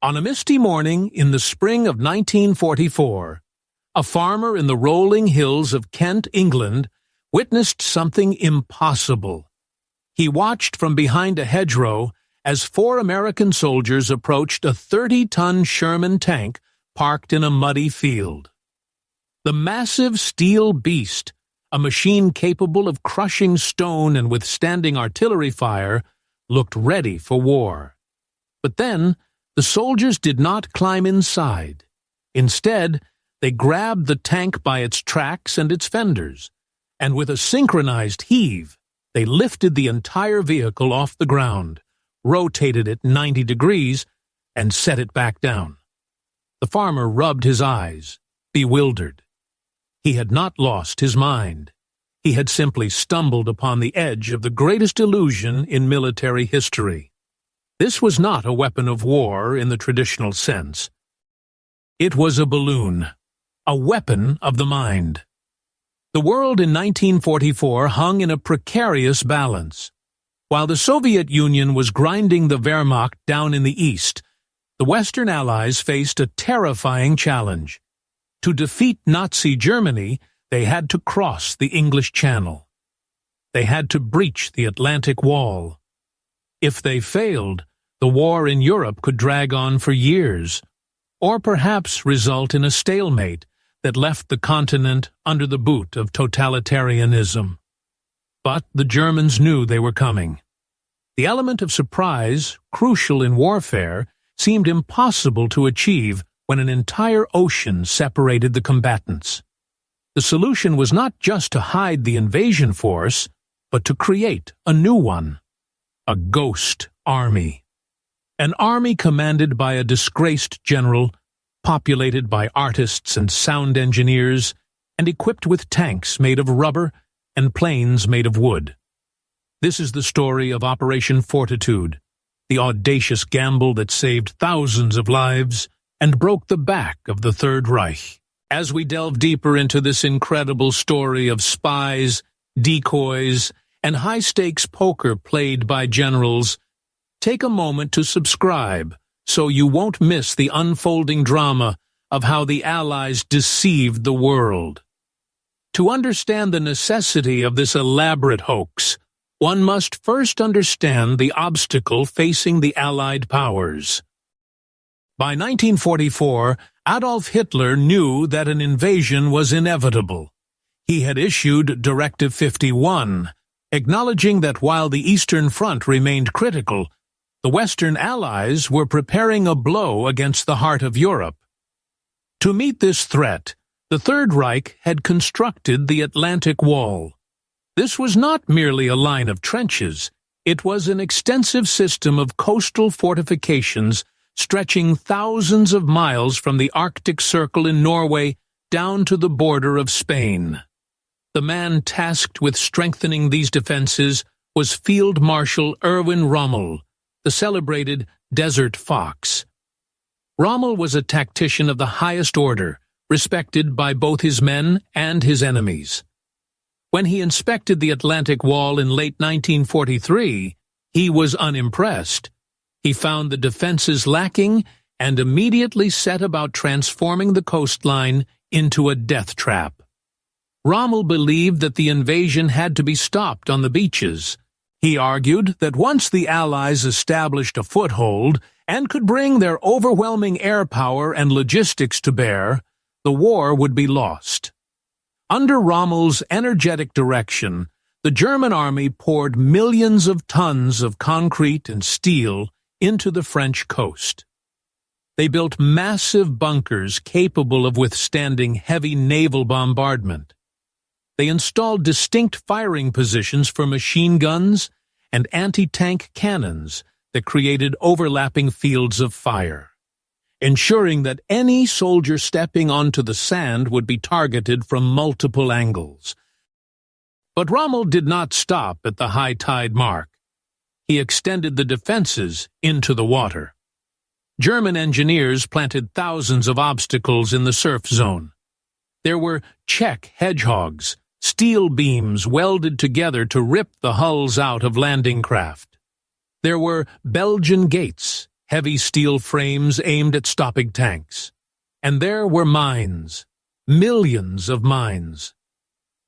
On a misty morning in the spring of 1944, a farmer in the rolling hills of Kent, England, witnessed something impossible. He watched from behind a hedgerow as 4 American soldiers approached a 30-ton Sherman tank parked in a muddy field. The massive steel beast, a machine capable of crushing stone and withstanding artillery fire, looked ready for war. But then, the soldiers did not climb inside. Instead, they grabbed the tank by its tracks and its fenders, and with a synchronized heave, they lifted the entire vehicle off the ground, rotated it 90 degrees, and set it back down. The farmer rubbed his eyes, bewildered. He had not lost his mind. He had simply stumbled upon the edge of the greatest illusion in military history. This was not a weapon of war in the traditional sense. It was a balloon, a weapon of the mind. The world in 1944 hung in a precarious balance. While the Soviet Union was grinding the Wehrmacht down in the east, the Western Allies faced a terrifying challenge. To defeat Nazi Germany, they had to cross the English Channel. They had to breach the Atlantic Wall. If they failed, the war in Europe could drag on for years, or perhaps result in a stalemate that left the continent under the boot of totalitarianism. But the Germans knew they were coming. The element of surprise, crucial in warfare, seemed impossible to achieve when an entire ocean separated the combatants. The solution was not just to hide the invasion force, but to create a new one. A ghost army. An army commanded by a disgraced general, populated by artists and sound engineers, and equipped with tanks made of rubber and planes made of wood. This is the story of Operation Fortitude, the audacious gamble that saved thousands of lives and broke the back of the Third Reich. As we delve deeper into this incredible story of spies, decoys, and high-stakes poker played by generals, take a moment to subscribe so you won't miss the unfolding drama of how the Allies deceived the world. To understand the necessity of this elaborate hoax, one must first understand the obstacle facing the Allied powers. By 1944, Adolf Hitler knew that an invasion was inevitable. He had issued Directive 51, acknowledging that while the Eastern Front remained critical, the Western Allies were preparing a blow against the heart of Europe. To meet this threat, the Third Reich had constructed the Atlantic Wall. This was not merely a line of trenches, it was an extensive system of coastal fortifications stretching thousands of miles from the Arctic Circle in Norway down to the border of Spain. The man tasked with strengthening these defenses was Field Marshal Erwin Rommel, the celebrated Desert Fox. Rommel was a tactician of the highest order, respected by both his men and his enemies. When he inspected the Atlantic Wall in late 1943, he was unimpressed. He found the defenses lacking and immediately set about transforming the coastline into a death trap. Rommel believed that the invasion had to be stopped on the beaches. He argued that once the Allies established a foothold and could bring their overwhelming air power and logistics to bear, the war would be lost. Under Rommel's energetic direction, the German army poured millions of tons of concrete and steel into the French coast. They built massive bunkers capable of withstanding heavy naval bombardment. They installed distinct firing positions for machine guns and anti-tank cannons that created overlapping fields of fire, ensuring that any soldier stepping onto the sand would be targeted from multiple angles. But Rommel did not stop at the high tide mark. He extended the defenses into the water. German engineers planted thousands of obstacles in the surf zone. There were Czech hedgehogs, steel beams welded together to rip the hulls out of landing craft. There were Belgian gates, heavy steel frames aimed at stopping tanks. And there were mines, millions of mines.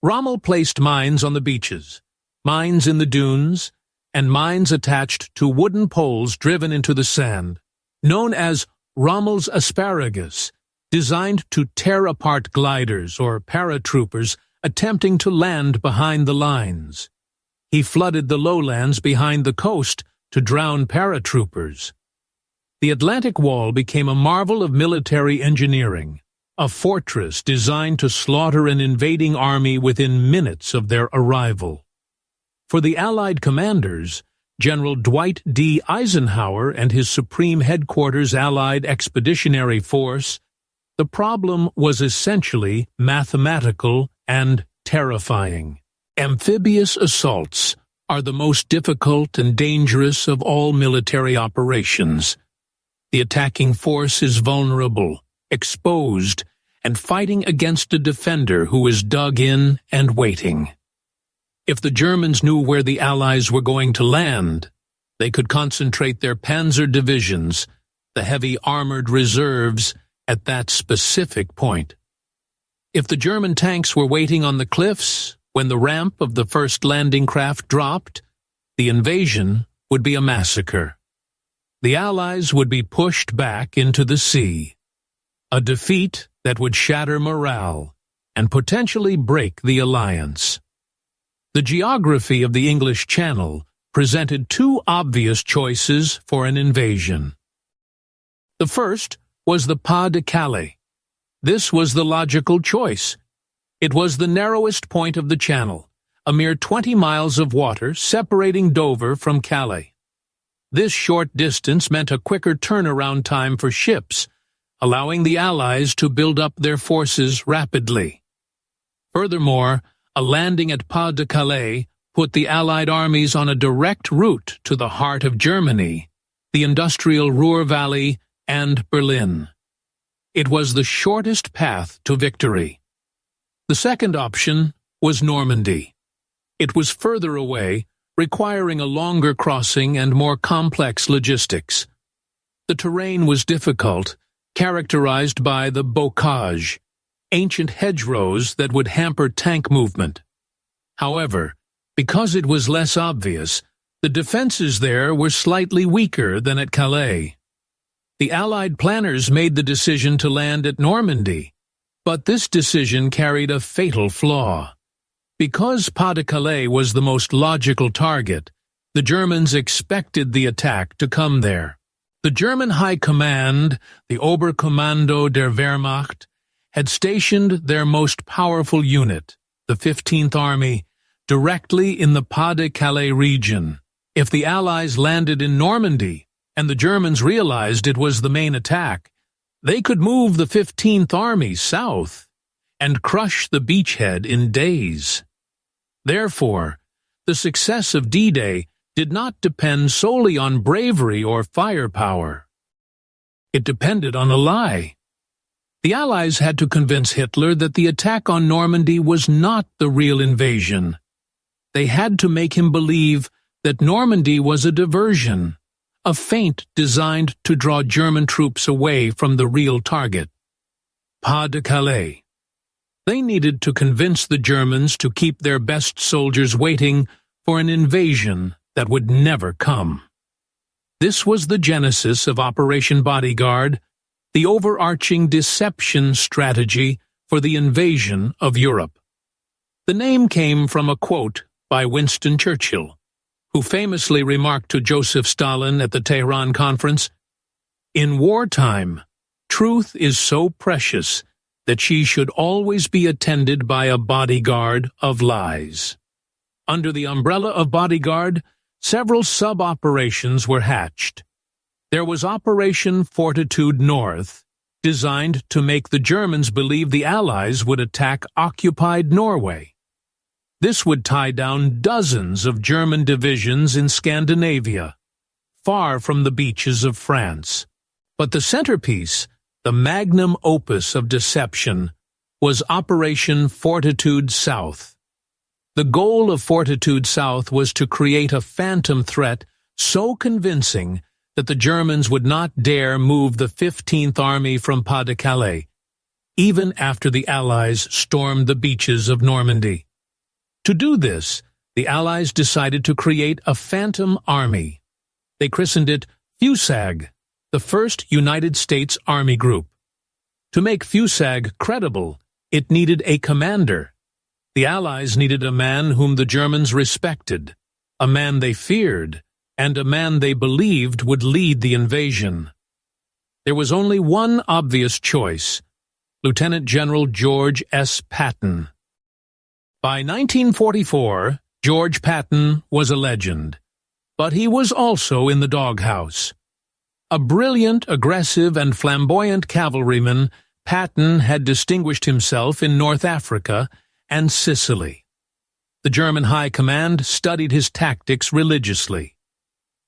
Rommel placed mines on the beaches, mines in the dunes, and mines attached to wooden poles driven into the sand, known as Rommel's asparagus, designed to tear apart gliders or paratroopers attempting to land behind the lines. He flooded the lowlands behind the coast to drown paratroopers. The Atlantic Wall became a marvel of military engineering, a fortress designed to slaughter an invading army within minutes of their arrival. For the Allied commanders, General Dwight D. Eisenhower and his Supreme Headquarters Allied Expeditionary Force, the problem was essentially mathematical and terrifying. Amphibious assaults are the most difficult and dangerous of all military operations. The attacking force is vulnerable, exposed, and fighting against a defender who is dug in and waiting. If the Germans knew where the Allies were going to land, they could concentrate their Panzer divisions, the heavy armored reserves, at that specific point. If the German tanks were waiting on the cliffs when the ramp of the first landing craft dropped, the invasion would be a massacre. The Allies would be pushed back into the sea, a defeat that would shatter morale and potentially break the alliance. The geography of the English Channel presented two obvious choices for an invasion. The first was the Pas de Calais. This was the logical choice. It was the narrowest point of the channel, a mere 20 miles of water separating Dover from Calais. This short distance meant a quicker turnaround time for ships, allowing the Allies to build up their forces rapidly. Furthermore, a landing at Pas de Calais put the Allied armies on a direct route to the heart of Germany, the industrial Ruhr Valley, and Berlin. It was the shortest path to victory. The second option was Normandy. It was further away, requiring a longer crossing and more complex logistics. The terrain was difficult, characterized by the bocage, ancient hedgerows that would hamper tank movement. However, because it was less obvious, the defenses there were slightly weaker than at Calais. The Allied planners made the decision to land at Normandy, but this decision carried a fatal flaw. Because Pas de Calais was the most logical target, the Germans expected the attack to come there. The German High Command, the Oberkommando der Wehrmacht, had stationed their most powerful unit, the 15th Army, directly in the Pas de Calais region. If the Allies landed in Normandy, and the Germans realized it was the main attack, they could move the 15th Army south and crush the beachhead in days. Therefore, the success of D-Day did not depend solely on bravery or firepower. It depended on a lie. The Allies had to convince Hitler that the attack on Normandy was not the real invasion. They had to make him believe that Normandy was a diversion, a feint designed to draw German troops away from the real target. Pas de Calais. They needed to convince the Germans to keep their best soldiers waiting for an invasion that would never come. This was the genesis of Operation Bodyguard, the overarching deception strategy for the invasion of Europe. The name came from a quote by Winston Churchill, who famously remarked to Joseph Stalin at the Tehran Conference, "In wartime, truth is so precious that she should always be attended by a bodyguard of lies." Under the umbrella of Bodyguard, several sub-operations were hatched. There was Operation Fortitude North, designed to make the Germans believe the Allies would attack occupied Norway. This would tie down dozens of German divisions in Scandinavia, far from the beaches of France. But the centerpiece, the magnum opus of deception, was Operation Fortitude South. The goal of Fortitude South was to create a phantom threat so convincing that the Germans would not dare move the 15th Army from Pas-de-Calais, even after the Allies stormed the beaches of Normandy. To do this, the Allies decided to create a phantom army. They christened it FUSAG, the First United States Army Group. To make FUSAG credible, it needed a commander. The Allies needed a man whom the Germans respected, a man they feared, and a man they believed would lead the invasion. There was only one obvious choice: Lieutenant General George S. Patton. By 1944, George Patton was a legend, but he was also in the doghouse. A brilliant, aggressive, and flamboyant cavalryman, Patton had distinguished himself in North Africa and Sicily. The German High Command studied his tactics religiously.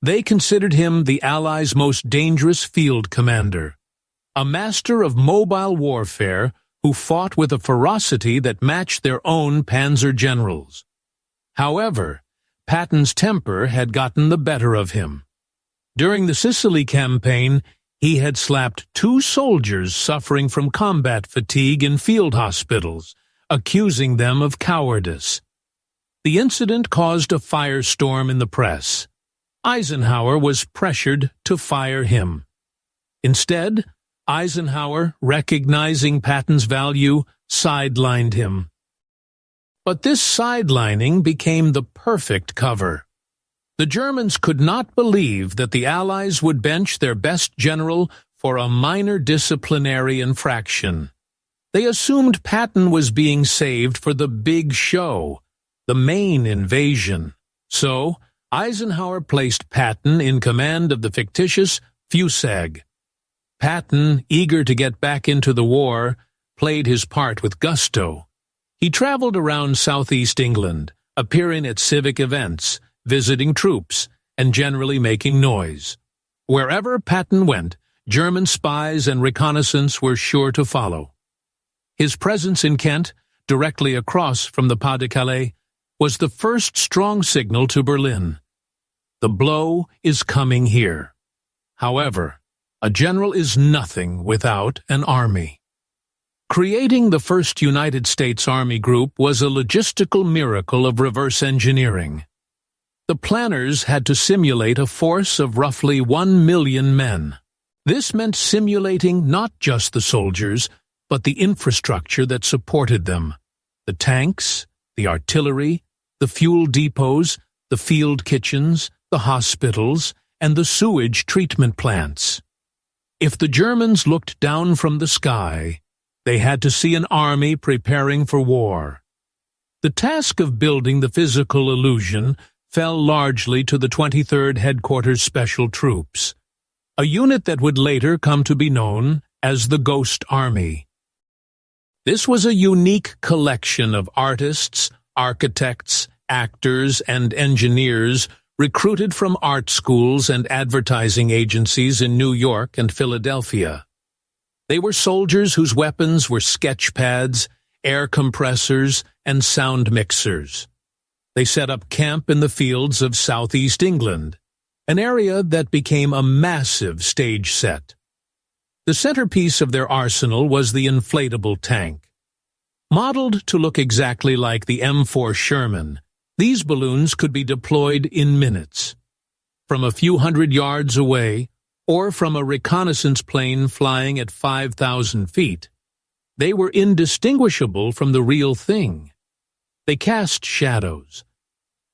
They considered him the Allies' most dangerous field commander, a master of mobile warfare who fought with a ferocity that matched their own Panzer generals. However, Patton's temper had gotten the better of him. During the Sicily campaign, he had slapped 2 soldiers suffering from combat fatigue in field hospitals, accusing them of cowardice. The incident caused a firestorm in the press. Eisenhower was pressured to fire him. Instead, Eisenhower, recognizing Patton's value, sidelined him. But this sidelining became the perfect cover. The Germans could not believe that the Allies would bench their best general for a minor disciplinary infraction. They assumed Patton was being saved for the big show, the main invasion. So, Eisenhower placed Patton in command of the fictitious FUSAG. Patton, eager to get back into the war, played his part with gusto. He traveled around southeast England, appearing at civic events, visiting troops, and generally making noise. Wherever Patton went, German spies and reconnaissance were sure to follow. His presence in Kent, directly across from the Pas-de-Calais, was the first strong signal to Berlin. The blow is coming here. However, a general is nothing without an army. Creating the first United States Army Group was a logistical miracle of reverse engineering. The planners had to simulate a force of roughly 1 million men. This meant simulating not just the soldiers, but the infrastructure that supported them: the tanks, the artillery, the fuel depots, the field kitchens, the hospitals, and the sewage treatment plants. If the Germans looked down from the sky, they had to see an army preparing for war. The task of building the physical illusion fell largely to the 23rd Headquarters Special Troops, a unit that would later come to be known as the Ghost Army. This was a unique collection of artists, architects, actors, and engineers recruited from art schools and advertising agencies in New York and Philadelphia. They were soldiers whose weapons were sketch pads, air compressors, and sound mixers. They set up camp in the fields of southeast England, an area that became a massive stage set. The centerpiece of their arsenal was the inflatable tank. Modeled to look exactly like the M4 Sherman, these balloons could be deployed in minutes. From a few hundred yards away, or from a reconnaissance plane flying at 5,000 feet, they were indistinguishable from the real thing. They cast shadows.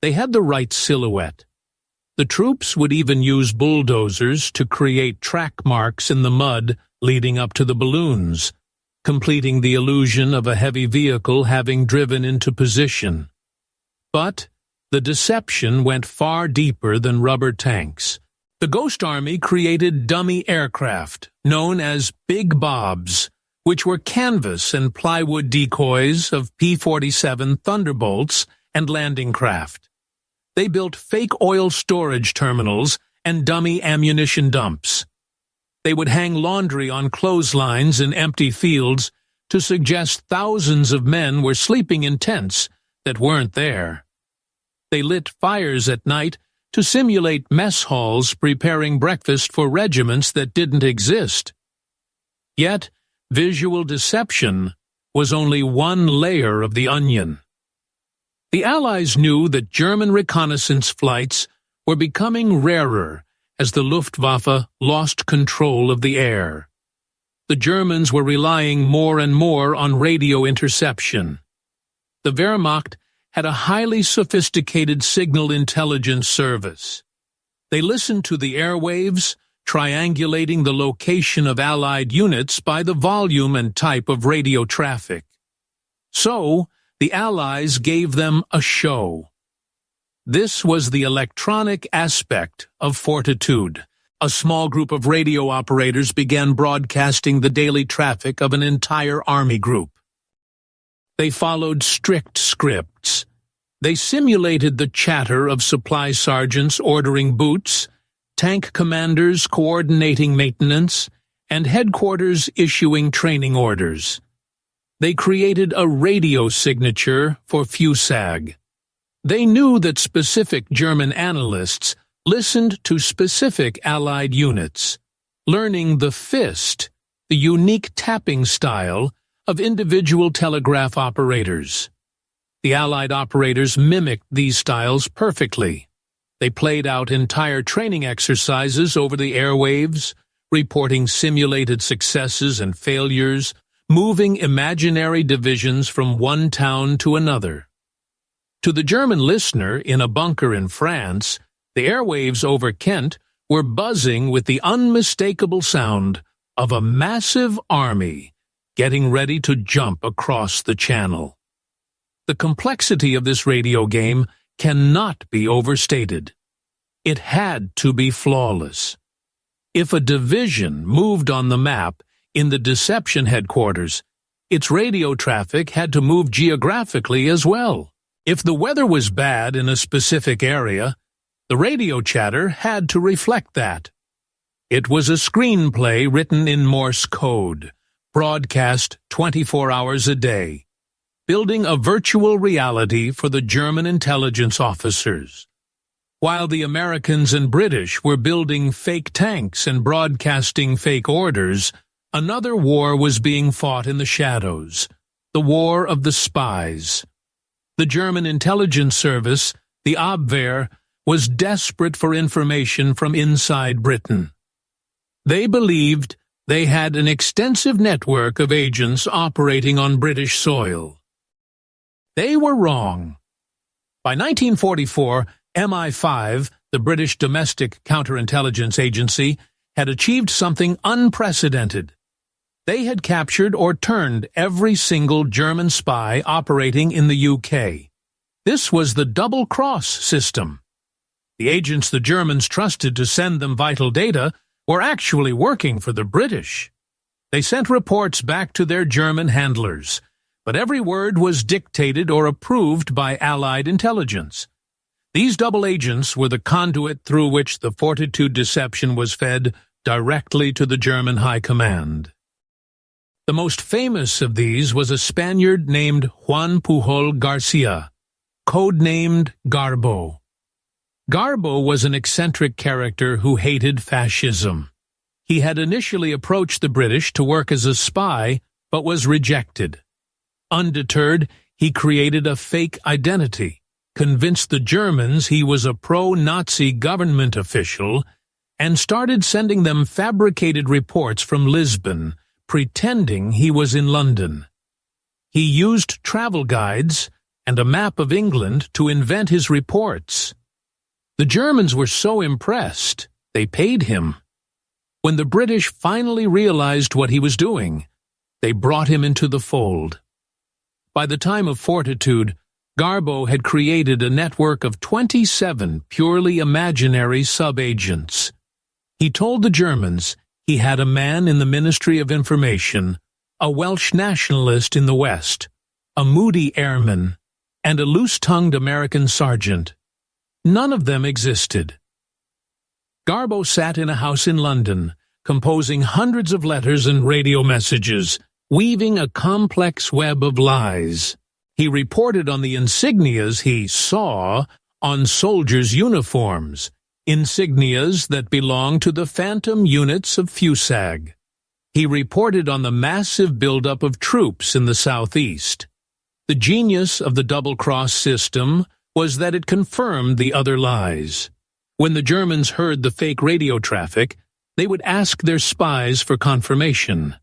They had the right silhouette. The troops would even use bulldozers to create track marks in the mud leading up to the balloons, completing the illusion of a heavy vehicle having driven into position. But the deception went far deeper than rubber tanks. The Ghost Army created dummy aircraft, known as Big Bobs, which were canvas and plywood decoys of P-47 Thunderbolts and landing craft. They built fake oil storage terminals and dummy ammunition dumps. They would hang laundry on clotheslines in empty fields to suggest thousands of men were sleeping in tents that weren't there. They lit fires at night to simulate mess halls preparing breakfast for regiments that didn't exist. Yet, visual deception was only one layer of the onion. The Allies knew that German reconnaissance flights were becoming rarer as the Luftwaffe lost control of the air. The Germans were relying more and more on radio interception. The Wehrmacht had a highly sophisticated signal intelligence service. They listened to the airwaves, triangulating the location of Allied units by the volume and type of radio traffic. So, the Allies gave them a show. This was the electronic aspect of Fortitude. A small group of radio operators began broadcasting the daily traffic of an entire army group. They followed strict scripts. They simulated the chatter of supply sergeants ordering boots, tank commanders coordinating maintenance, and headquarters issuing training orders. They created a radio signature for FUSAG. They knew that specific German analysts listened to specific Allied units, learning the fist, the unique tapping style of individual telegraph operators. The Allied operators mimicked these styles perfectly. They played out entire training exercises over the airwaves, reporting simulated successes and failures, moving imaginary divisions from one town to another. To the German listener in a bunker in France, the airwaves over Kent were buzzing with the unmistakable sound of a massive army getting ready to jump across the channel. The complexity of this radio game cannot be overstated. It had to be flawless. If a division moved on the map in the deception headquarters, its radio traffic had to move geographically as well. If the weather was bad in a specific area, the radio chatter had to reflect that. It was a screenplay written in Morse code, broadcast 24 hours a day, building a virtual reality for the German intelligence officers. While the Americans and British were building fake tanks and broadcasting fake orders, another war was being fought in the shadows, the War of the Spies. The German intelligence service, the Abwehr, was desperate for information from inside Britain. They believed they had an extensive network of agents operating on British soil. They were wrong. By 1944, MI5, the British Domestic Counterintelligence Agency, had achieved something unprecedented. They had captured or turned every single German spy operating in the UK. This was the double-cross system. The agents the Germans trusted to send them vital data were actually working for the British. They sent reports back to their German handlers, but every word was dictated or approved by Allied intelligence. These double agents were the conduit through which the Fortitude deception was fed directly to the German High Command. The most famous of these was a Spaniard named Juan Pujol García, codenamed Garbo. Garbo was an eccentric character who hated fascism. He had initially approached the British to work as a spy, but was rejected. Undeterred, he created a fake identity, convinced the Germans he was a pro-Nazi government official, and started sending them fabricated reports from Lisbon, pretending he was in London. He used travel guides and a map of England to invent his reports. The Germans were so impressed, they paid him. When the British finally realized what he was doing, they brought him into the fold. By the time of Fortitude, Garbo had created a network of 27 purely imaginary sub-agents. He told the Germans he had a man in the Ministry of Information, a Welsh nationalist in the West, a moody airman, and a loose-tongued American sergeant. None of them existed. Garbo sat in a house in London, composing hundreds of letters and radio messages, weaving a complex web of lies. He reported on the insignias he saw on soldiers' uniforms, insignias that belonged to the phantom units of FUSAG. He reported on the massive buildup of troops in the southeast. The genius of the double-cross system was that it confirmed the other lies. When the Germans heard the fake radio traffic, they would ask their spies for confirmation.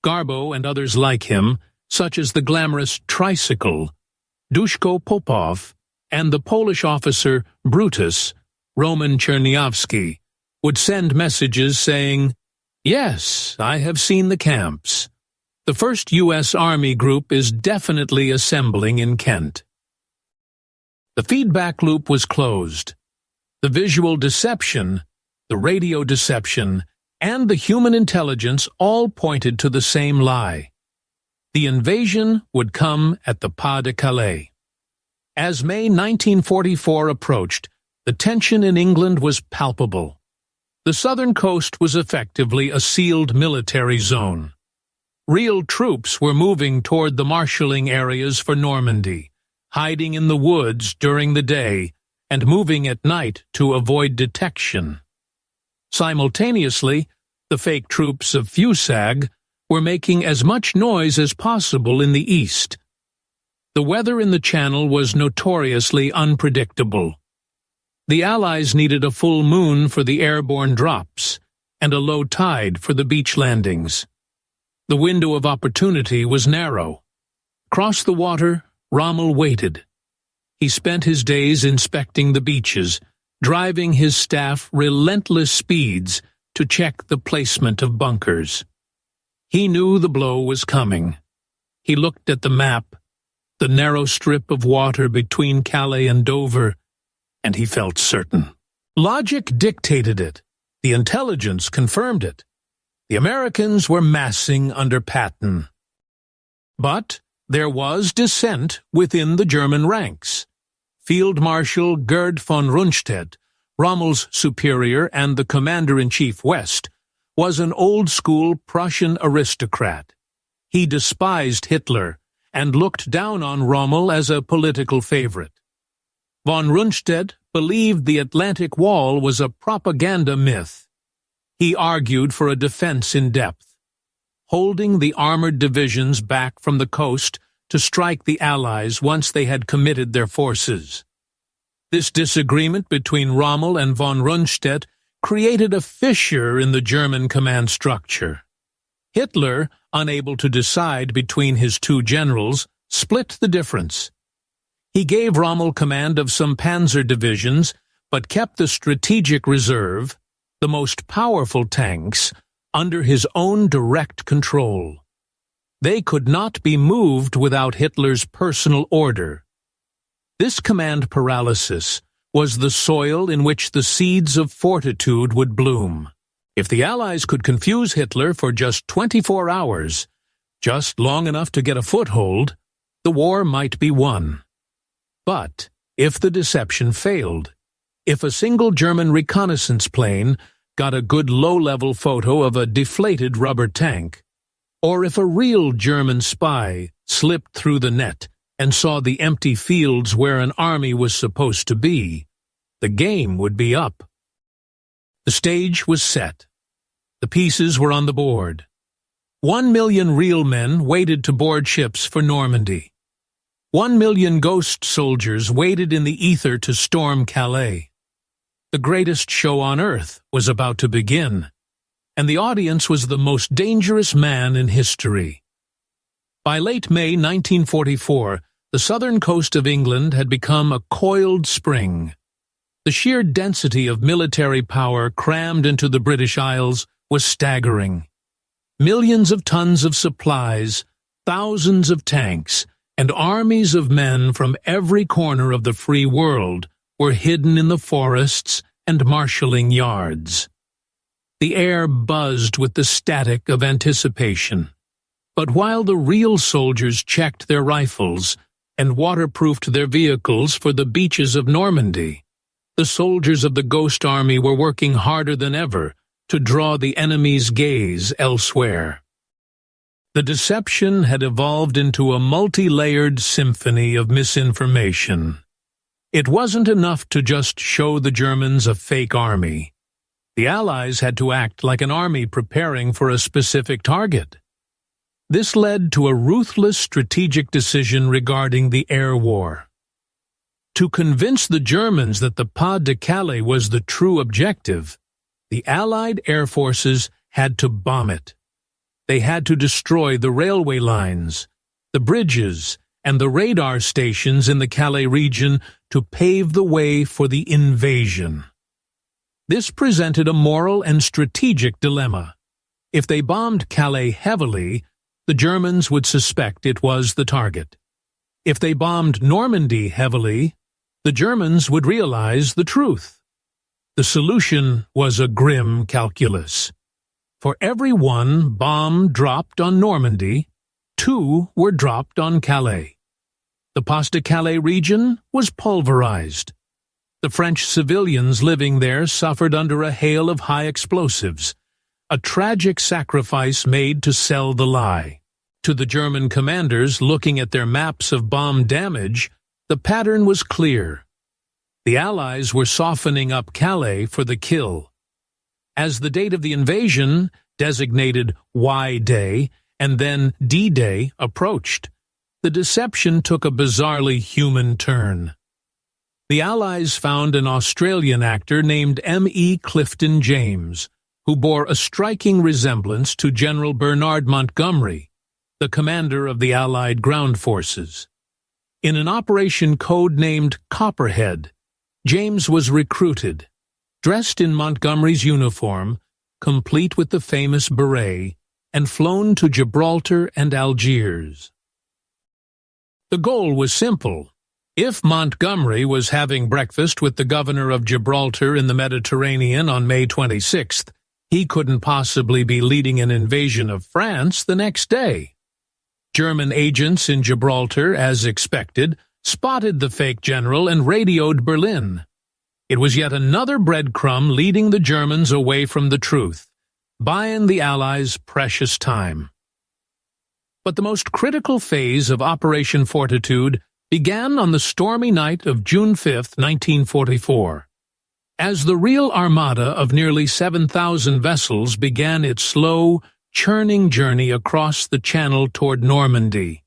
Garbo and others like him, such as the glamorous Tricycle, Duszko Popov, and the Polish officer Brutus, Roman Cherniavsky, would send messages saying, "Yes, I have seen the camps. The 1st U.S. Army Group is definitely assembling in Kent." The feedback loop was closed. The visual deception, the radio deception, and the human intelligence all pointed to the same lie. The invasion would come at the Pas de Calais. As May 1944 approached, the tension in England was palpable. The southern coast was effectively a sealed military zone. Real troops were moving toward the marshalling areas for Normandy, hiding in the woods during the day and moving at night to avoid detection. Simultaneously, the fake troops of FUSAG were making as much noise as possible in the east. The weather in the Channel was notoriously unpredictable. The Allies needed a full moon for the airborne drops and a low tide for the beach landings. The window of opportunity was narrow. Across the water, Rommel waited. He spent his days inspecting the beaches, driving his staff relentless speeds to check the placement of bunkers. He knew the blow was coming. He looked at the map, the narrow strip of water between Calais and Dover, and he felt certain. Logic dictated it. The intelligence confirmed it. The Americans were massing under Patton. But there was dissent within the German ranks. Field Marshal Gerd von Rundstedt, Rommel's superior and the commander-in-chief West, was an old-school Prussian aristocrat. He despised Hitler and looked down on Rommel as a political favorite. Von Rundstedt believed the Atlantic Wall was a propaganda myth. He argued for a defense in depth, holding the armored divisions back from the coast to strike the Allies once they had committed their forces. This disagreement between Rommel and von Rundstedt created a fissure in the German command structure. Hitler, unable to decide between his two generals, split the difference. He gave Rommel command of some Panzer divisions, but kept the strategic reserve, the most powerful tanks, under his own direct control. They could not be moved without Hitler's personal order. This command paralysis was the soil in which the seeds of fortitude would bloom. If the Allies could confuse Hitler for just 24 hours, just long enough to get a foothold, the war might be won. But if the deception failed, if a single German reconnaissance plane got a good low-level photo of a deflated rubber tank, or if a real German spy slipped through the net and saw the empty fields where an army was supposed to be, the game would be up. The stage was set. The pieces were on the board. 1 million real men waited to board ships for Normandy. 1 million ghost soldiers waited in the ether to storm Calais. The greatest show on earth was about to begin, and the audience was the most dangerous man in history. By late May 1944, the southern coast of England had become a coiled spring. The sheer density of military power crammed into the British Isles was staggering. Millions of tons of supplies, thousands of tanks, and armies of men from every corner of the free world were hidden in the forests and marshalling yards. The air buzzed with the static of anticipation. But while the real soldiers checked their rifles and waterproofed their vehicles for the beaches of Normandy, the soldiers of the Ghost Army were working harder than ever to draw the enemy's gaze elsewhere. The deception had evolved into a multi-layered symphony of misinformation. It wasn't enough to just show the Germans a fake army. The Allies had to act like an army preparing for a specific target. This led to a ruthless strategic decision regarding the air war. To convince the Germans that the Pas de Calais was the true objective, the Allied air forces had to bomb it. They had to destroy the railway lines, the bridges, and the radar stations in the Calais region to pave the way for the invasion. This presented a moral and strategic dilemma. If they bombed Calais heavily, the Germans would suspect it was the target. If they bombed Normandy heavily, the Germans would realize the truth. The solution was a grim calculus. For every one bomb dropped on Normandy, 2 were dropped on Calais. The Pas de Calais region was pulverized. The French civilians living there suffered under a hail of high explosives, a tragic sacrifice made to sell the lie. To the German commanders looking at their maps of bomb damage, the pattern was clear. The Allies were softening up Calais for the kill. As the date of the invasion, designated Y-Day and then D-Day, approached, the deception took a bizarrely human turn. The Allies found an Australian actor named M.E. Clifton James, who bore a striking resemblance to General Bernard Montgomery, the commander of the Allied ground forces. In an operation code-named Copperhead, James was recruited, dressed in Montgomery's uniform, complete with the famous beret, and flown to Gibraltar and Algiers. The goal was simple. If Montgomery was having breakfast with the governor of Gibraltar in the Mediterranean on May 26th, he couldn't possibly be leading an invasion of France the next day. German agents in Gibraltar, as expected, spotted the fake general and radioed Berlin. It was yet another breadcrumb leading the Germans away from the truth, buying the Allies precious time. But the most critical phase of Operation Fortitude began on the stormy night of June 5, 1944. As the real armada of nearly 7,000 vessels began its slow, churning journey across the Channel toward Normandy,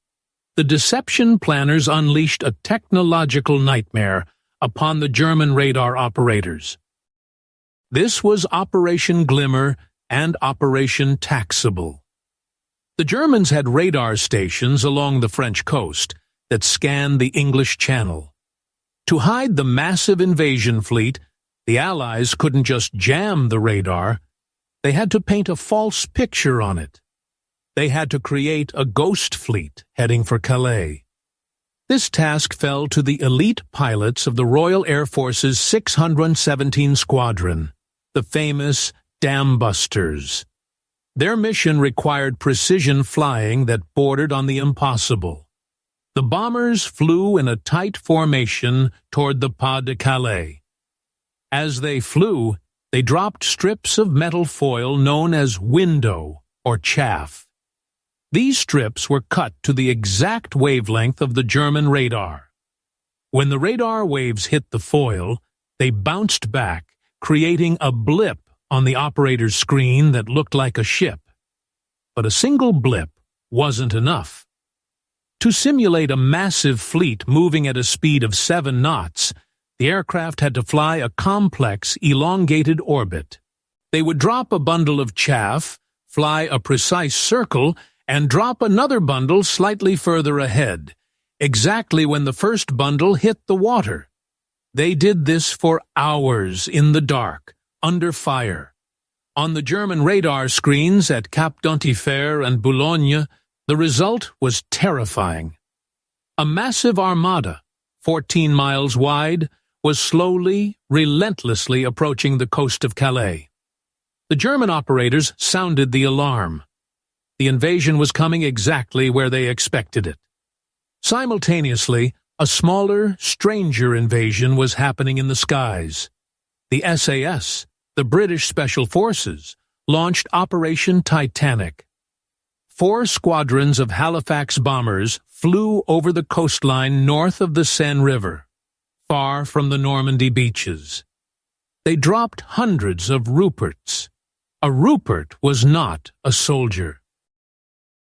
the deception planners unleashed a technological nightmare upon the German radar operators. This was Operation Glimmer and Operation Taxable. The Germans had radar stations along the French coast that scanned the English Channel. To hide the massive invasion fleet, the Allies couldn't just jam the radar. They had to paint a false picture on it. They had to create a ghost fleet heading for Calais. This task fell to the elite pilots of the Royal Air Force's 617 Squadron, the famous Dambusters. Their mission required precision flying that bordered on the impossible. The bombers flew in a tight formation toward the Pas de Calais. As they flew, they dropped strips of metal foil known as window or chaff. These strips were cut to the exact wavelength of the German radar. When the radar waves hit the foil, they bounced back, creating a blip on the operator's screen that looked like a ship. But a single blip wasn't enough. To simulate a massive fleet moving at a speed of 7 knots, the aircraft had to fly a complex, elongated orbit. They would drop a bundle of chaff, fly a precise circle, and drop another bundle slightly further ahead, exactly when the first bundle hit the water. They did this for hours in the dark, under fire. On the German radar screens at Cap d'Antifer and Boulogne, the result was terrifying. A massive armada, 14 miles wide, was slowly, relentlessly approaching the coast of Calais. The German operators sounded the alarm. The invasion was coming exactly where they expected it. Simultaneously, a smaller, stranger invasion was happening in the skies. The SAS, the British Special Forces, launched Operation Titanic. 4 squadrons of Halifax bombers flew over the coastline north of the Seine River. far from the Normandy beaches. They dropped hundreds of Ruperts. A Rupert was not a soldier.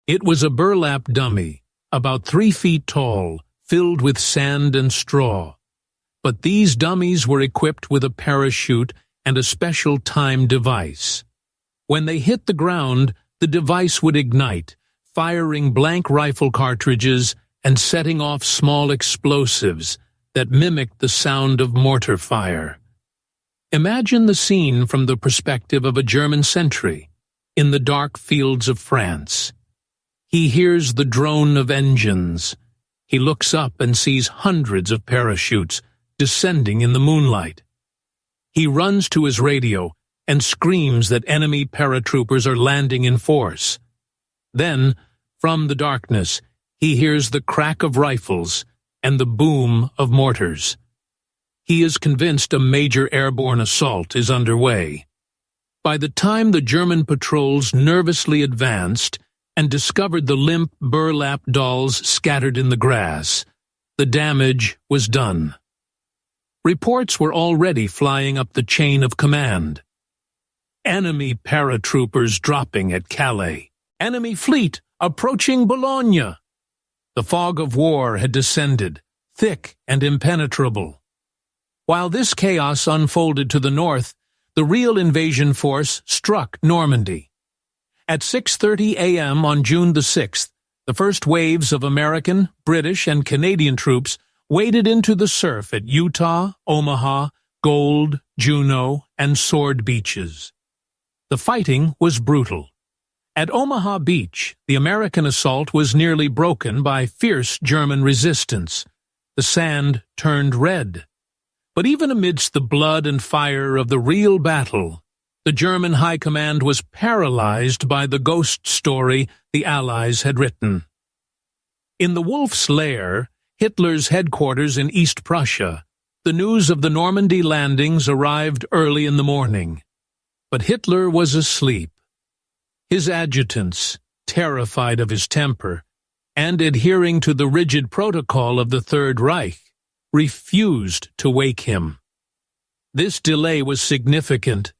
It was a burlap dummy, about 3 feet tall, filled with sand and straw. But these dummies were equipped with a parachute and a special time device. When they hit the ground, the device would ignite, firing blank rifle cartridges and setting off small explosives that mimicked the sound of mortar fire. Imagine the scene from the perspective of a German sentry in the dark fields of France. He hears the drone of engines. He looks up and sees hundreds of parachutes descending in the moonlight. He runs to his radio and screams that enemy paratroopers are landing in force. Then, from the darkness, he hears the crack of rifles and the boom of mortars. He is convinced a major airborne assault is underway. By the time the German patrols nervously advanced and discovered the limp burlap dolls scattered in the grass, the damage was done. Reports were already flying up the chain of command. Enemy paratroopers dropping at Calais. Enemy fleet approaching Boulogne. The fog of war had descended, thick and impenetrable. While this chaos unfolded to the north, the real invasion force struck Normandy. At 6:30 a.m. on June the 6th, the first waves of American, British, and Canadian troops waded into the surf at Utah, Omaha, Gold, Juno, and Sword beaches. The fighting was brutal. At Omaha Beach, the American assault was nearly broken by fierce German resistance. The sand turned red. But even amidst the blood and fire of the real battle, the German high command was paralyzed by the ghost story the Allies had written. In the Wolf's Lair, Hitler's headquarters in East Prussia, the news of the Normandy landings arrived early in the morning. But Hitler was asleep. His adjutants, terrified of his temper, and adhering to the rigid protocol of the Third Reich, refused to wake him. This delay was significant,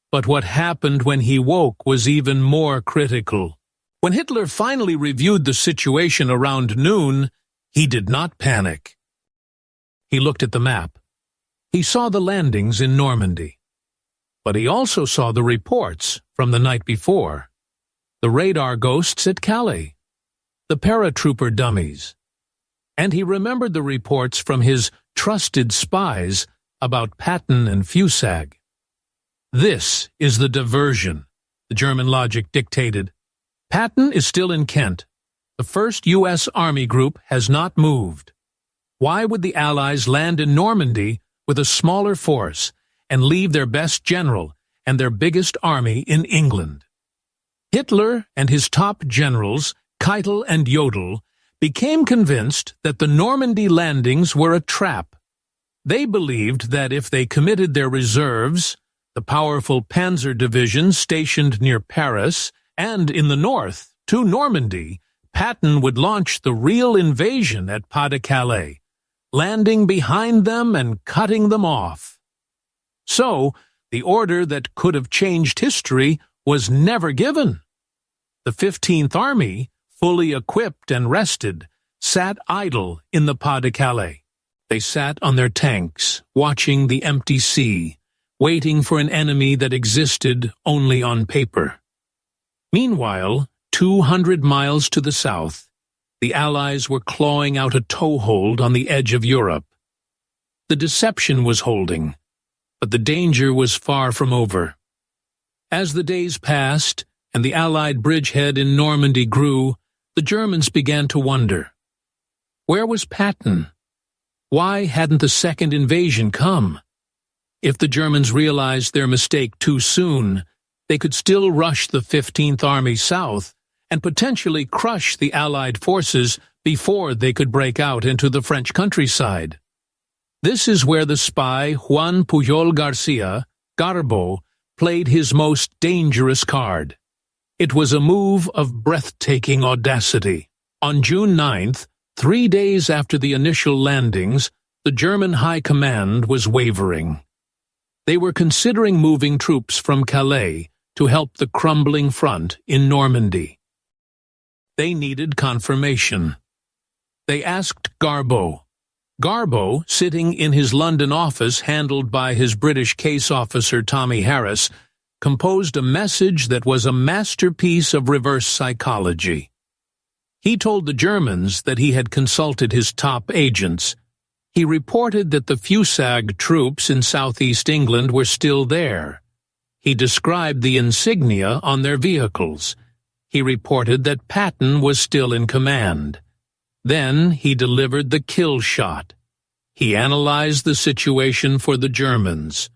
but what happened when he woke was even more critical. When Hitler finally reviewed the situation around noon, he did not panic. He looked at the map. He saw the landings in Normandy. But he also saw the reports from the night before. The radar ghosts at Calais. The paratrooper dummies. And he remembered the reports from his trusted spies about Patton and FUSAG. This is the diversion, the German logic dictated. Patton is still in Kent. The 1st U.S. Army Group has not moved. Why would the Allies land in Normandy with a smaller force and leave their best general and their biggest army in England? Hitler and his top generals, Keitel and Jodl, became convinced that the Normandy landings were a trap. They believed that if they committed their reserves, the powerful Panzer division stationed near Paris and in the north to Normandy, Patton would launch the real invasion at Pas-de-Calais, landing behind them and cutting them off. So, the order that could have changed history was never given. The 15th Army, fully equipped and rested, sat idle in the Pas-de-Calais. They sat on their tanks, watching the empty sea, waiting for an enemy that existed only on paper. Meanwhile, 200 miles to the south, the Allies were clawing out a toehold on the edge of Europe. The deception was holding, but the danger was far from over. As the days passed and the Allied bridgehead in Normandy grew, the Germans began to wonder. Where was Patton? Why hadn't the second invasion come? If the Germans realized their mistake too soon, they could still rush the 15th Army south and potentially crush the Allied forces before they could break out into the French countryside. This is where the spy Juan Pujol García, Garbo, played his most dangerous card. It was a move of breathtaking audacity. On June 9th, 3 days after the initial landings, the German High Command was wavering. They were considering moving troops from Calais to help the crumbling front in Normandy. They needed confirmation. They asked Garbo. Garbo, sitting in his London office handled by his British case officer Tommy Harris, composed a message that was a masterpiece of reverse psychology. He told the Germans that he had consulted his top agents. He reported that the FUSAG troops in southeast England were still there. He described the insignia on their vehicles. He reported that Patton was still in command. Then he delivered the kill shot. He analyzed the situation for the Germans.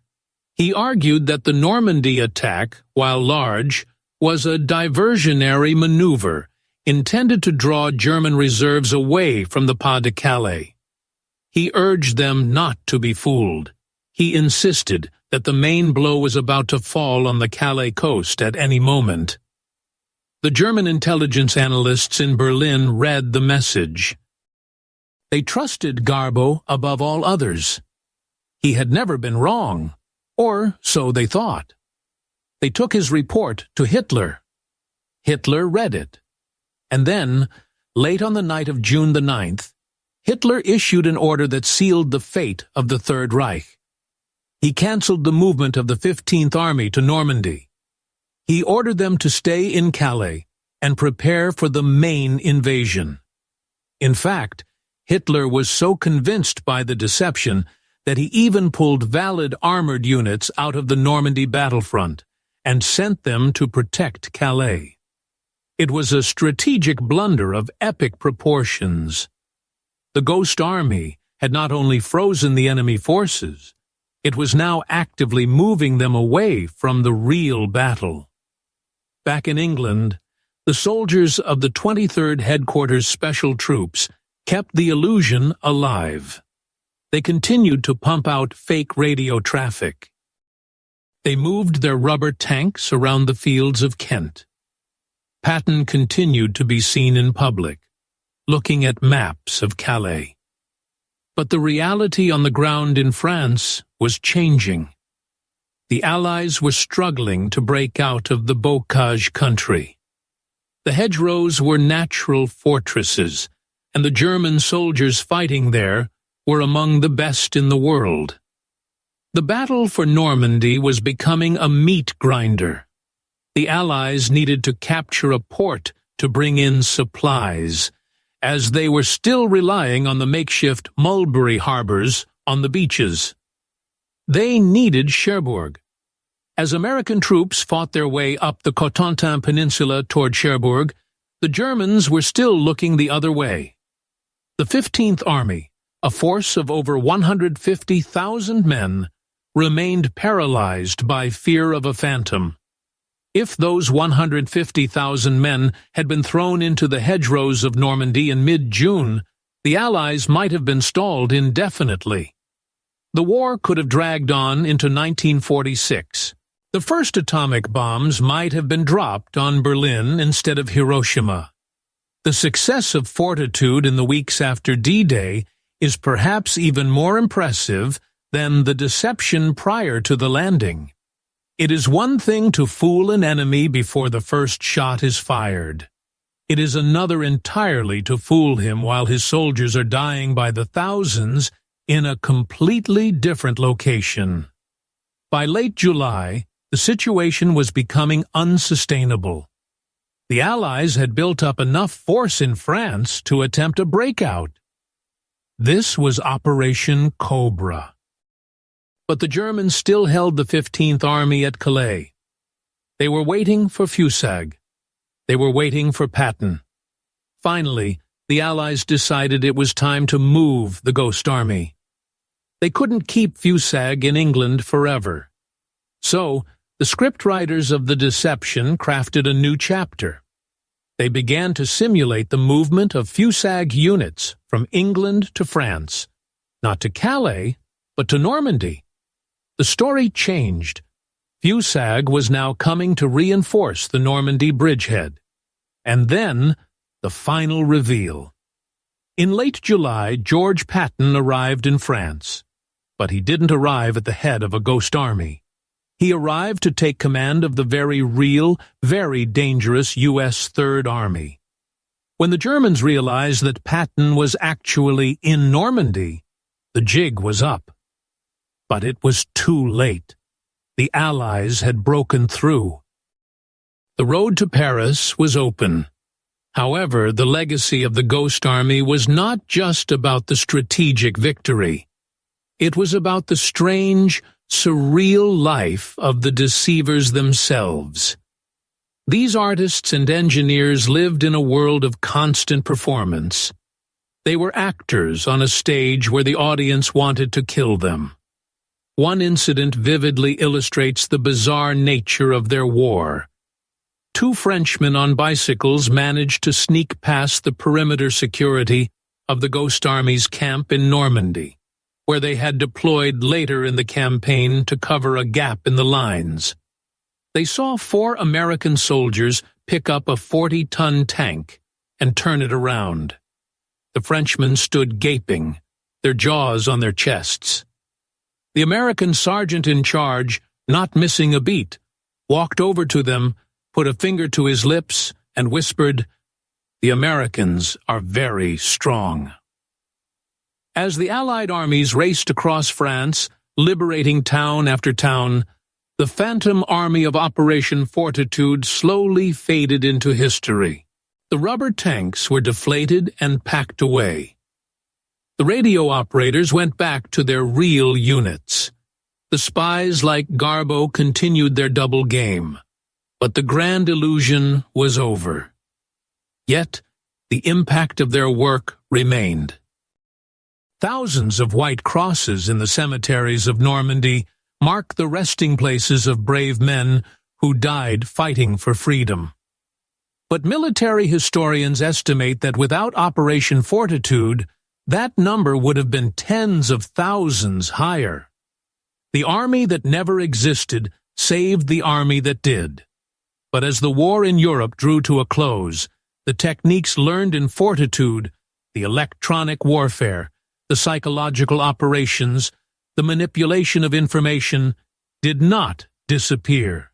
He argued that the Normandy attack, while large, was a diversionary maneuver intended to draw German reserves away from the Pas de Calais. He urged them not to be fooled. He insisted that the main blow was about to fall on the Calais coast at any moment. The German intelligence analysts in Berlin read the message. They trusted Garbo above all others. He had never been wrong, or so they thought. They took his report to Hitler. Hitler read it. And then, late on the night of June the 9th, Hitler issued an order that sealed the fate of the Third Reich. He cancelled the movement of the 15th Army to Normandy. He ordered them to stay in Calais and prepare for the main invasion. In fact, Hitler was so convinced by the deception that he even pulled valid armored units out of the Normandy battlefront and sent them to protect Calais. It was a strategic blunder of epic proportions. The Ghost Army had not only frozen the enemy forces, it was now actively moving them away from the real battle. Back in England, the soldiers of the 23rd Headquarters Special Troops kept the illusion alive. They continued to pump out fake radio traffic. They moved their rubber tanks around the fields of Kent. Patton continued to be seen in public, looking at maps of Calais. But the reality on the ground in France was changing. The Allies were struggling to break out of the bocage country. The hedgerows were natural fortresses, and the German soldiers fighting there were among the best in the world. The battle for Normandy was becoming a meat grinder. The Allies needed to capture a port to bring in supplies, as they were still relying on the makeshift mulberry harbors on the beaches. They needed Cherbourg. As American troops fought their way up the Cotentin Peninsula toward Cherbourg, the Germans were still looking the other way. The 15th Army, a force of over 150,000 men, remained paralyzed by fear of a phantom. If those 150,000 men had been thrown into the hedgerows of Normandy in mid-June, the Allies might have been stalled indefinitely. The war could have dragged on into 1946. The first atomic bombs might have been dropped on Berlin instead of Hiroshima. The success of Fortitude in the weeks after D-Day is perhaps even more impressive than the deception prior to the landing. It is one thing to fool an enemy before the first shot is fired. It is another entirely to fool him while his soldiers are dying by the thousands in a completely different location. By late July, the situation was becoming unsustainable. The Allies had built up enough force in France to attempt a breakout. This was Operation Cobra. But the Germans still held the 15th Army at Calais. They were waiting for FUSAG. They were waiting for Patton. Finally, the Allies decided it was time to move the Ghost Army. They couldn't keep FUSAG in England forever. So, the scriptwriters of the deception crafted a new chapter. They began to simulate the movement of FUSAG units from England to France, not to Calais, but to Normandy. The story changed. FUSAG was now coming to reinforce the Normandy bridgehead. And then, the final reveal. In late July, George Patton arrived in France. But he didn't arrive at the head of a ghost army. He arrived to take command of the very real, very dangerous U.S. Third Army. When the Germans realized that Patton was actually in Normandy, the jig was up. But it was too late. The Allies had broken through. The road to Paris was open. However, the legacy of the Ghost Army was not just about the strategic victory. It was about the strange, surreal life of the deceivers themselves. These artists and engineers lived in a world of constant performance. They were actors on a stage where the audience wanted to kill them. One incident vividly illustrates the bizarre nature of their war. Two Frenchmen on bicycles managed to sneak past the perimeter security of the Ghost Army's camp in Normandy, where they had deployed later in the campaign to cover a gap in the lines. They saw 4 American soldiers pick up a 40-ton tank and turn it around. The Frenchmen stood gaping, their jaws on their chests. The American sergeant in charge, not missing a beat, walked over to them, put a finger to his lips, and whispered, "The Americans are very strong." As the Allied armies raced across France, liberating town after town, the phantom army of Operation Fortitude slowly faded into history. The rubber tanks were deflated and packed away. The radio operators went back to their real units. The spies like Garbo continued their double game. But the grand illusion was over. Yet, the impact of their work remained. Thousands of white crosses in the cemeteries of Normandy mark the resting places of brave men who died fighting for freedom. But military historians estimate that without Operation Fortitude, that number would have been tens of thousands higher. The army that never existed saved the army that did. But as the war in Europe drew to a close, the techniques learned in Fortitude, the electronic warfare, the psychological operations, the manipulation of information, did not disappear.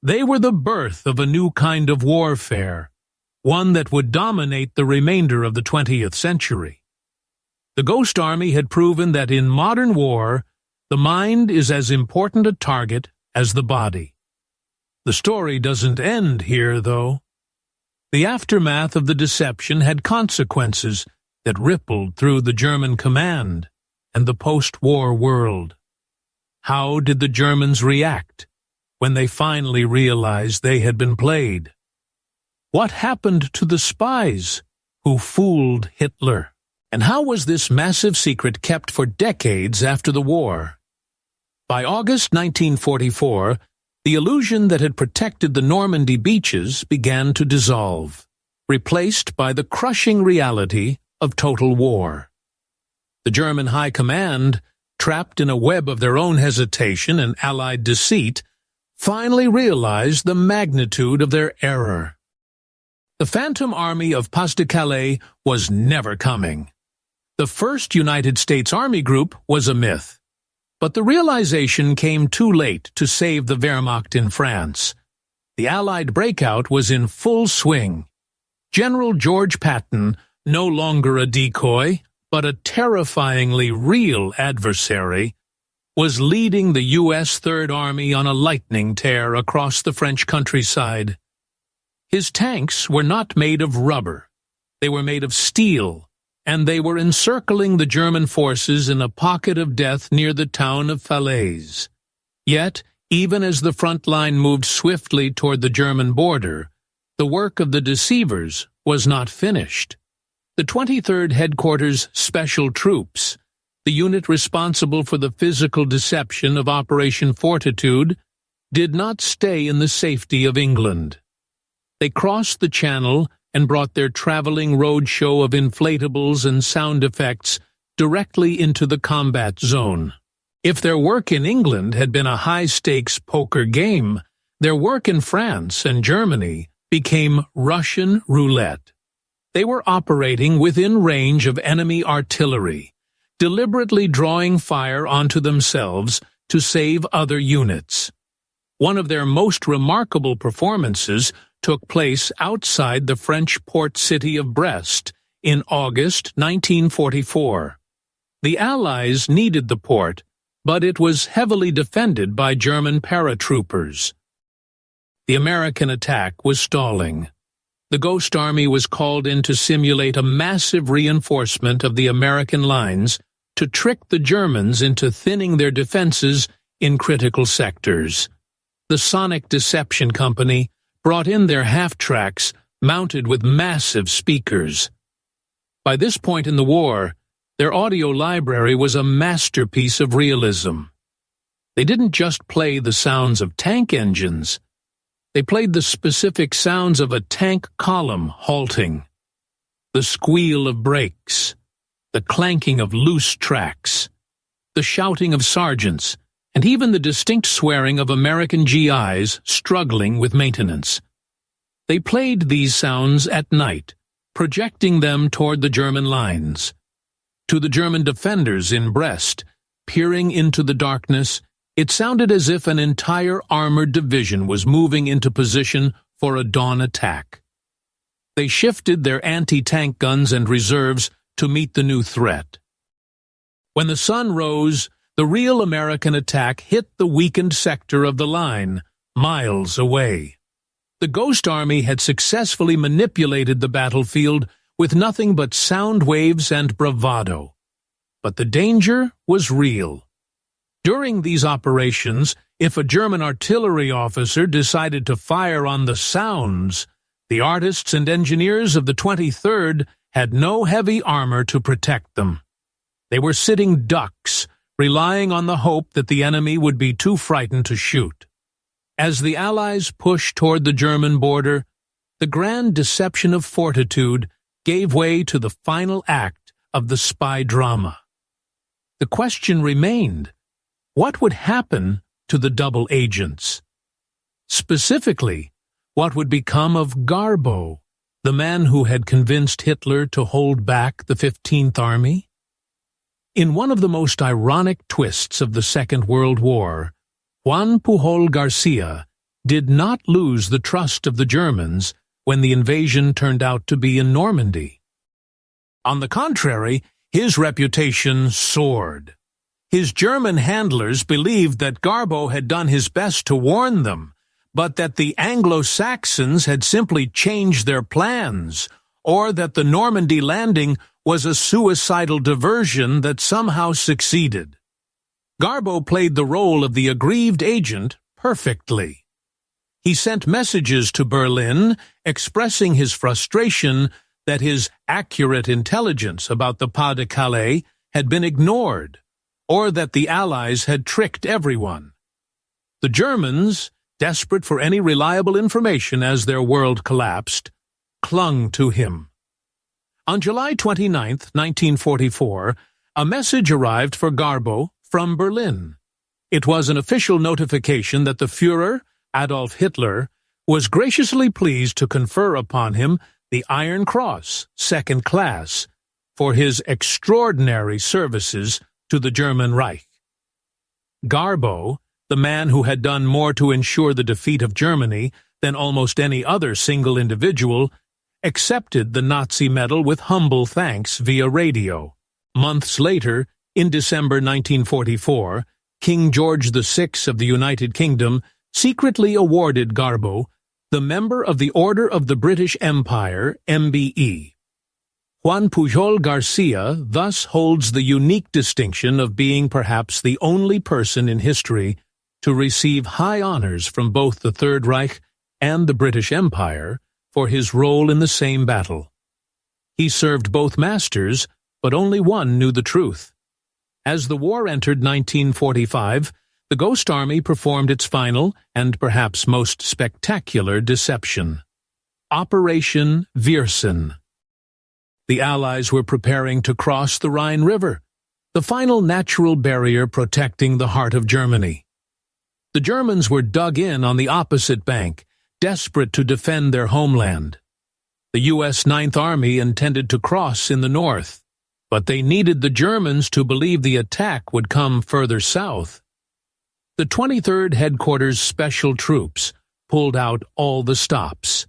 They were the birth of a new kind of warfare, one that would dominate the remainder of the 20th century. The Ghost Army had proven that in modern war, the mind is as important a target as the body. The story doesn't end here, though. The aftermath of the deception had consequences that rippled through the German command and the post-war world. How did the Germans react when they finally realized they had been played? What happened to the spies who fooled Hitler? And how was this massive secret kept for decades after the war? By August 1944, the illusion that had protected the Normandy beaches began to dissolve, replaced by the crushing reality of total war. The German High Command, trapped in a web of their own hesitation and Allied deceit, finally realized the magnitude of their error. The Phantom Army of Pas-de-Calais was never coming. The first United States Army group was a myth. But the realization came too late to save the Wehrmacht in France. The Allied breakout was in full swing. General George Patton, no longer a decoy, but a terrifyingly real adversary, was leading the U.S. Third Army on a lightning tear across the French countryside. His tanks were not made of rubber. They were made of steel, and they were encircling the German forces in a pocket of death near the town of Falaise. Yet, even as the front line moved swiftly toward the German border, the work of the deceivers was not finished. The 23rd Headquarters Special Troops, the unit responsible for the physical deception of Operation Fortitude, did not stay in the safety of England. They crossed the Channel and brought their traveling roadshow of inflatables and sound effects directly into the combat zone. If their work in England had been a high-stakes poker game, their work in France and Germany became Russian roulette. They were operating within range of enemy artillery, deliberately drawing fire onto themselves to save other units. One of their most remarkable performances took place outside the French port city of Brest in August 1944. The Allies needed the port, but it was heavily defended by German paratroopers. The American attack was stalling. The Ghost Army was called in to simulate a massive reinforcement of the American lines to trick the Germans into thinning their defenses in critical sectors. The Sonic Deception Company brought in their half-tracks mounted with massive speakers. By this point in the war, their audio library was a masterpiece of realism. They didn't just play the sounds of tank engines. They played the specific sounds of a tank column halting, the squeal of brakes, the clanking of loose tracks, the shouting of sergeants, and even the distinct swearing of American GIs struggling with maintenance. They played these sounds at night, projecting them toward the German lines. To the German defenders in Brest, peering into the darkness, it sounded as if an entire armored division was moving into position for a dawn attack. They shifted their anti-tank guns and reserves to meet the new threat. When the sun rose, the real American attack hit the weakened sector of the line, miles away. The Ghost Army had successfully manipulated the battlefield with nothing but sound waves and bravado. But the danger was real. During these operations, if a German artillery officer decided to fire on the sounds, the artists and engineers of the 23rd had no heavy armor to protect them. They were sitting ducks, relying on the hope that the enemy would be too frightened to shoot. As the Allies pushed toward the German border, the grand deception of fortitude gave way to the final act of the spy drama. The question remained, what would happen to the double agents? Specifically, what would become of Garbo, the man who had convinced Hitler to hold back the 15th Army? In one of the most ironic twists of the Second World War, Juan Pujol García did not lose the trust of the Germans when the invasion turned out to be in Normandy. On the contrary, his reputation soared. His German handlers believed that Garbo had done his best to warn them, but that the Anglo-Saxons had simply changed their plans, or that the Normandy landing was a suicidal diversion that somehow succeeded. Garbo played the role of the aggrieved agent perfectly. He sent messages to Berlin expressing his frustration that his accurate intelligence about the Pas de Calais had been ignored, or that the Allies had tricked everyone. The Germans, desperate for any reliable information as their world collapsed, clung to him. On July 29, 1944, a message arrived for Garbo from Berlin. It was an official notification that the Führer, Adolf Hitler, was graciously pleased to confer upon him the Iron Cross, second class, for his extraordinary services to the German Reich. Garbo, the man who had done more to ensure the defeat of Germany than almost any other single individual, accepted the Nazi medal with humble thanks via radio. Months later, in December 1944, King George VI of the United Kingdom secretly awarded Garbo the Member of the Order of the British Empire, MBE. Juan Pujol García thus holds the unique distinction of being perhaps the only person in history to receive high honors from both the Third Reich and the British Empire for his role in the same battle. He served both masters, but only one knew the truth. As the war entered 1945, the Ghost Army performed its final and perhaps most spectacular deception. Operation Viersen. The Allies were preparing to cross the Rhine River, the final natural barrier protecting the heart of Germany. The Germans were dug in on the opposite bank, desperate to defend their homeland. The U.S. Ninth Army intended to cross in the north, but they needed the Germans to believe the attack would come further south. The 23rd Headquarters Special Troops pulled out all the stops.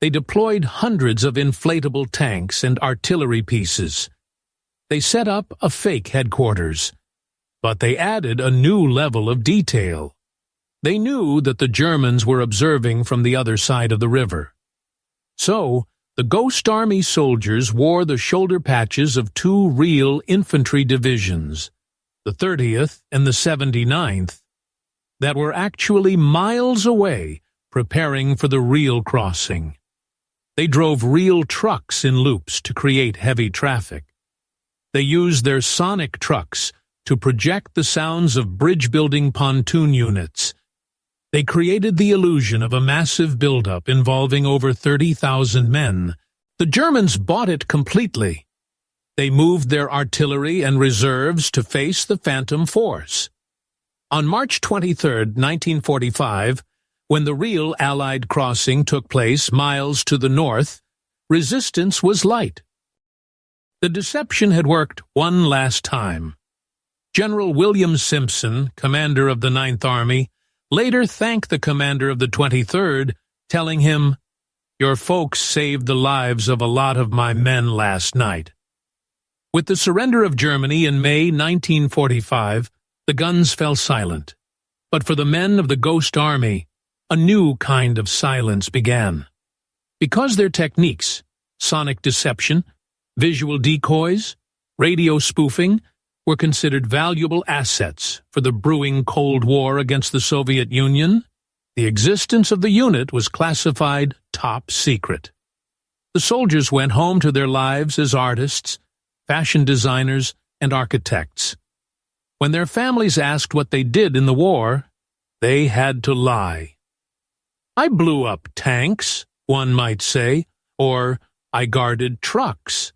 They deployed hundreds of inflatable tanks and artillery pieces. They set up a fake headquarters, but they added a new level of detail. They knew that the Germans were observing from the other side of the river. So, the Ghost Army soldiers wore the shoulder patches of two real infantry divisions, the 30th and the 79th, that were actually miles away preparing for the real crossing. They drove real trucks in loops to create heavy traffic. They used their sonic trucks to project the sounds of bridge-building pontoon units. They created the illusion of a massive buildup involving over 30,000 men. The Germans bought it completely. They moved their artillery and reserves to face the phantom force. On March 23, 1945, when the real Allied crossing took place miles to the north, resistance was light. The deception had worked one last time. General William Simpson, commander of the Ninth Army, later thanked the commander of the 23rd, telling him, "Your folks saved the lives of a lot of my men last night." With the surrender of Germany in May 1945, the guns fell silent. But for the men of the Ghost Army, a new kind of silence began. Because their techniques, sonic deception, visual decoys, radio spoofing, were considered valuable assets for the brewing Cold War against the Soviet Union, the existence of the unit was classified top secret. The soldiers went home to their lives as artists, fashion designers, and architects. When their families asked what they did in the war, they had to lie. "I blew up tanks," one might say, or "I guarded trucks."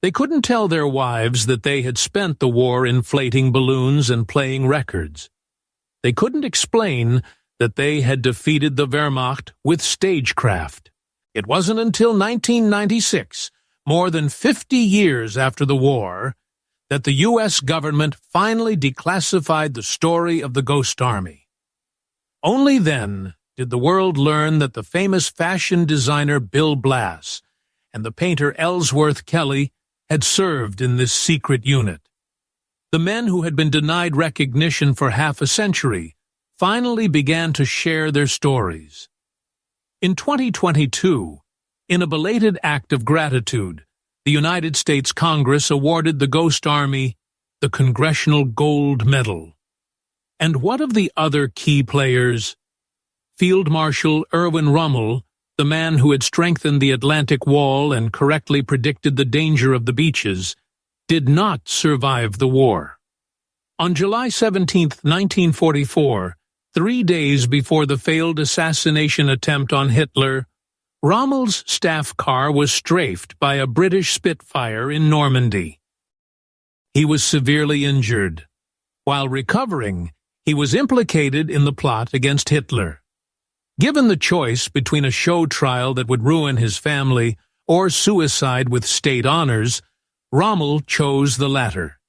They couldn't tell their wives that they had spent the war inflating balloons and playing records. They couldn't explain that they had defeated the Wehrmacht with stagecraft. It wasn't until 1996, more than 50 years after the war, that the U.S. government finally declassified the story of the Ghost Army. Only then did the world learn that the famous fashion designer Bill Blass and the painter Ellsworth Kelly had served in this secret unit. The men who had been denied recognition for half a century finally began to share their stories. In 2022, in a belated act of gratitude, the United States Congress awarded the Ghost Army the Congressional Gold Medal. And what of the other key players? Field Marshal Erwin Rommel, the man who had strengthened the Atlantic Wall and correctly predicted the danger of the beaches, did not survive the war. On July 17, 1944, 3 days before the failed assassination attempt on Hitler, Rommel's staff car was strafed by a British Spitfire in Normandy. He was severely injured. While recovering, he was implicated in the plot against Hitler. Given the choice between a show trial that would ruin his family or suicide with state honors, Rommel chose the latter.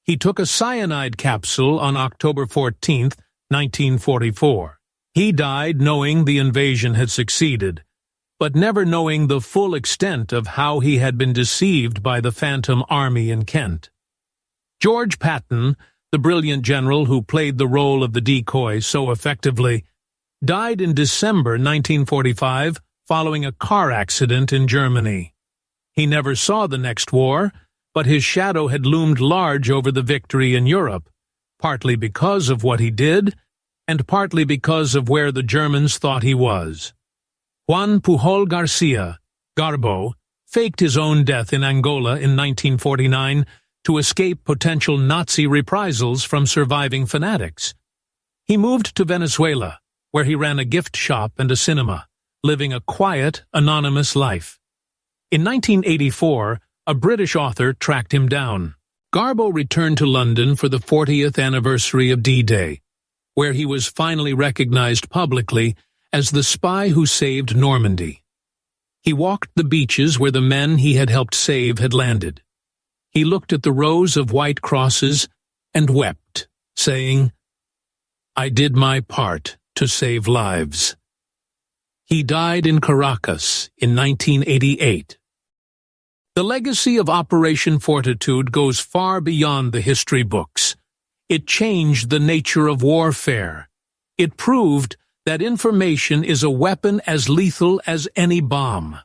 He took a cyanide capsule on October 14, 1944. He died knowing the invasion had succeeded, but never knowing the full extent of how he had been deceived by the Phantom Army in Kent. George Patton, the brilliant general who played the role of the decoy so effectively, died in December 1945 following a car accident in Germany. He never saw the next war, but his shadow had loomed large over the victory in Europe, partly because of what he did, and partly because of where the Germans thought he was. Juan Pujol García, Garbo, faked his own death in Angola in 1949 to escape potential Nazi reprisals from surviving fanatics. He moved to Venezuela, where he ran a gift shop and a cinema, living a quiet, anonymous life. In 1984, a British author tracked him down. Garbo returned to London for the 40th anniversary of D-Day, where he was finally recognized publicly as the spy who saved Normandy. He walked the beaches where the men he had helped save had landed. He looked at the rows of white crosses and wept, saying, "I did my part to save lives." He died in Caracas in 1988. The legacy of Operation Fortitude goes far beyond the history books. It changed the nature of warfare. It proved that information is a weapon as lethal as any bomb.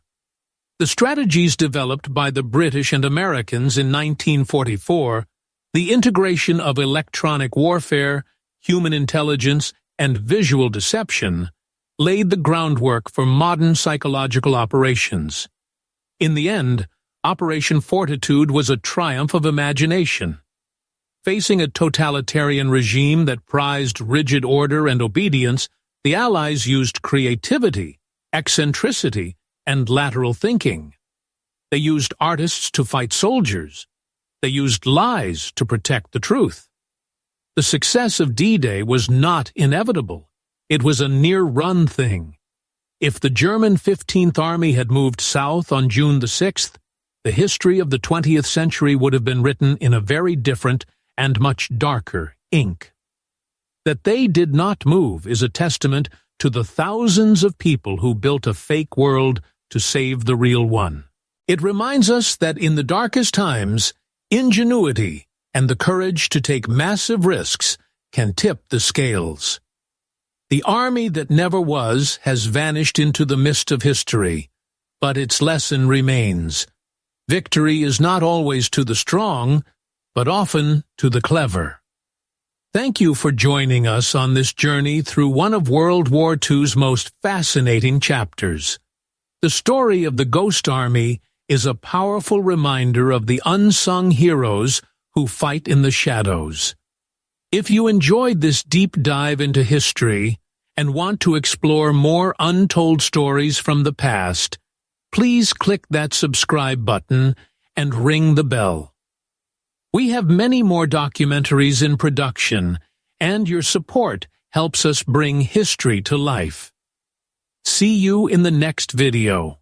The strategies developed by the British and Americans in 1944, the integration of electronic warfare, human intelligence, and visual deception, laid the groundwork for modern psychological operations. In the end, Operation Fortitude was a triumph of imagination. Facing a totalitarian regime that prized rigid order and obedience, the Allies used creativity, eccentricity, and lateral thinking. They used artists to fight soldiers. They used lies to protect the truth. The success of D-Day was not inevitable. It was a near-run thing. If the German 15th Army had moved south on June the 6th, the history of the 20th century would have been written in a very different and much darker ink. That they did not move is a testament to the thousands of people who built a fake world to save the real one. It reminds us that in the darkest times, ingenuity and the courage to take massive risks can tip the scales. The army that never was has vanished into the mist of history, but its lesson remains. Victory is not always to the strong, but often to the clever. Thank you for joining us on this journey through one of World War II's most fascinating chapters. The story of the Ghost Army is a powerful reminder of the unsung heroes who fight in the shadows. If you enjoyed this deep dive into history and want to explore more untold stories from the past, please click that subscribe button and ring the bell. We have many more documentaries in production, and your support helps us bring history to life. See you in the next video.